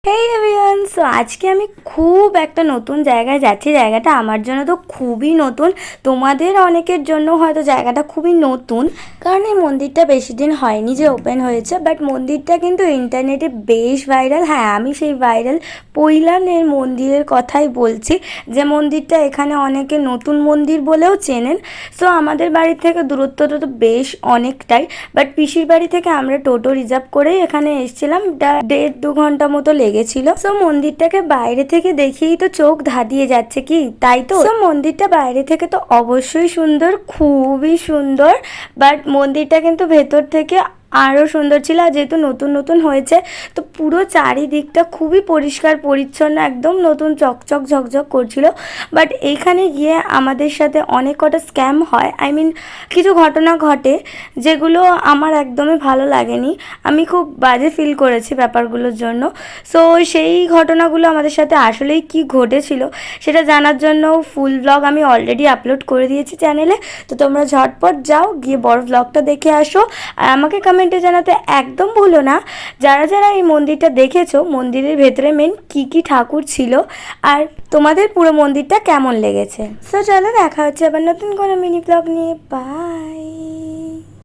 হেই everyone, so আজকে আমি খুব একটা নতুন জায়গায় যাচ্ছি। জায়গাটা আমার জন্য তো খুবই নতুন, তোমাদের অনেকের জন্য হয়তো জায়গাটা খুবই নতুন, কারণ এই মন্দিরটা বেশি দিন হয়নি যে ওপেন হয়েছে। বাট মন্দিরটা কিন্তু ইন্টারনেটে বেশ ভাইরাল। হ্যাঁ, আমি সেই ভাইরাল পৈলানের মন্দিরের কথাই বলছি, যে মন্দিরটা এখানে অনেকে নতুন মন্দির বলেও চেনেন। সো আমাদের বাড়ি থেকে দূরত্বটা তো বেশ অনেকটাই, বাট পিসির বাড়ি থেকে আমরা টোটো রিজার্ভ করেই এখানে এসেছিলাম। 1.5-2 ঘন্টা মতো লেগেছিল। সো মন্দিরটাকে বাইরে থেকে দেখেই তো চোখ ধাঁধিয়ে যাচ্ছে, কি তাই তো? সো মন্দিরটা বাইরে থেকে তো অবশ্যই সুন্দর, খুবই সুন্দর, বাট মন্দিরটা কিন্তু ভেতর থেকে আরও সুন্দর ছিল। আর যেহেতু নতুন নতুন হয়েছে, তো পুরো চারিদিকটা খুবই পরিষ্কার পরিচ্ছন্ন, একদম নতুন চকচক ঝকঝক করছিল। বাট এইখানে গিয়ে আমাদের সাথে অনেক কটা স্ক্যাম হয়, কিছু ঘটনা ঘটে যেগুলো আমার একদমই ভালো লাগেনি। আমি খুব বাজে ফিল করেছি ব্যাপারগুলোর জন্য। সো সেই ঘটনাগুলো আমাদের সাথে আসলেই কি ঘটেছিল সেটা জানার জন্য ফুল ব্লগ আমি অলরেডি আপলোড করে দিয়েছি চ্যানেলে। তো তোমরা ঝটপট যাও, গিয়ে বড় ব্লগটা দেখে আসো। আর আমাকে কমেন্টে জানাতে একদম ভুলো না যারা যারা এই মন্দিরটা দেখেছো, মন্দিরের ভেতরে মেন কি কি ঠাকুর ছিল, আর তোমাদের পুরো মন্দিরটা কেমন লেগেছে। সো চলো, দেখা হচ্ছে আবার নতুন কোনো মিনি ব্লগ নিয়ে। বাই।